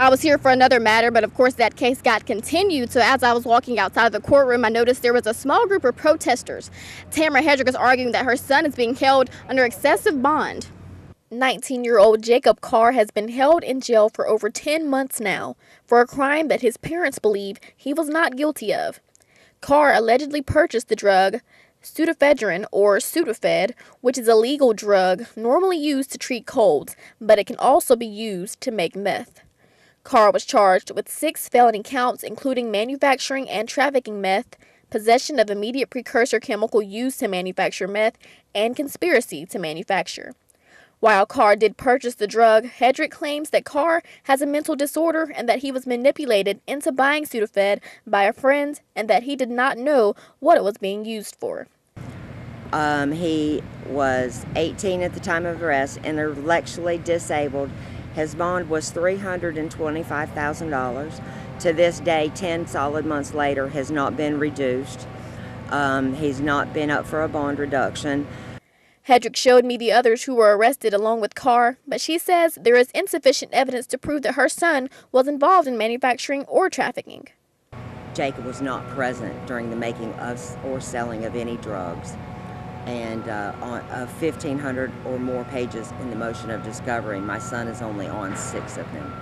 I was here for another matter, but of course that case got continued. So as I was walking outside of the courtroom, I noticed there was a small group of protesters. Tamara Hedrick is arguing that her son is being held under excessive bond. 19-year-old Jacob Carr has been held in jail for over 10 months now for a crime that his parents believe he was not guilty of. Carr allegedly purchased the drug pseudoephedrine, or Sudafed, which is a legal drug normally used to treat colds, but it can also be used to make meth. Carr was charged with 6 felony counts, including manufacturing and trafficking meth, possession of immediate precursor chemical used to manufacture meth, and conspiracy to manufacture. While Carr did purchase the drug, Hedrick claims that Carr has a mental disorder and that he was manipulated into buying Sudafed by a friend and that he did not know what it was being used for. He was 18 at the time of arrest, intellectually disabled. His bond was $325,000. To this day, 10 solid months later, has not been reduced. He's not been up for a bond reduction. Hedrick showed me the others who were arrested along with Carr, but she says there is insufficient evidence to prove that her son was involved in manufacturing or trafficking. Jacob was not present during the making of or selling of any drugs. And on 1,500 or more pages in the motion of discovery, my son is only on 6 of them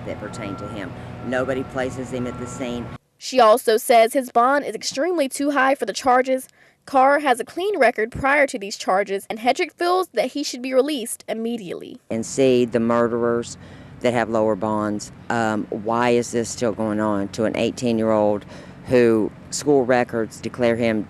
that pertain to him. Nobody places him at the scene. She also says his bond is extremely too high for the charges. Carr has a clean record prior to these charges, and Hedrick feels that he should be released immediately. And see the murderers that have lower bonds. Why is this still going on to an 18-year-old who school records declare him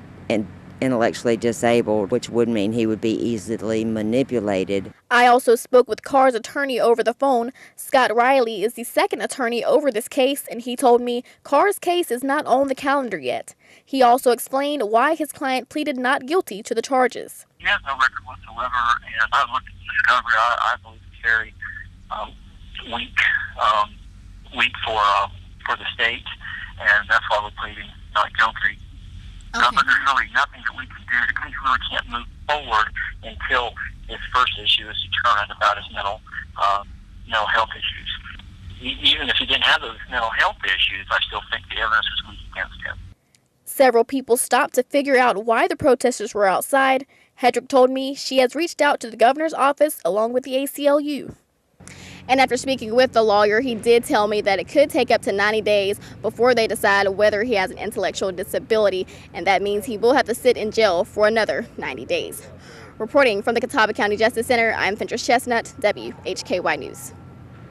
intellectually disabled, which would mean he would be easily manipulated? I also spoke with Carr's attorney over the phone. Scott Riley is the second attorney over this case, and he told me Carr's case is not on the calendar yet. He also explained why his client pleaded not guilty to the charges. He has no record whatsoever, and I looked at the discovery. I believe it's very weak for the state, and that's why we're pleading not guilty. Okay. But there's really nothing that we can do. The case really can't move forward until his first issue is determined about his mental health issues. Even if he didn't have those mental health issues, I still think the evidence is weak against him. Several people stopped to figure out why the protesters were outside. Hedrick told me she has reached out to the governor's office along with the ACLU. And after speaking with the lawyer, he did tell me that it could take up to 90 days before they decide whether he has an intellectual disability, and that means he will have to sit in jail for another 90 days. Reporting from the Catawba County Justice Center, I'm Fentress Chestnut, WHKY News.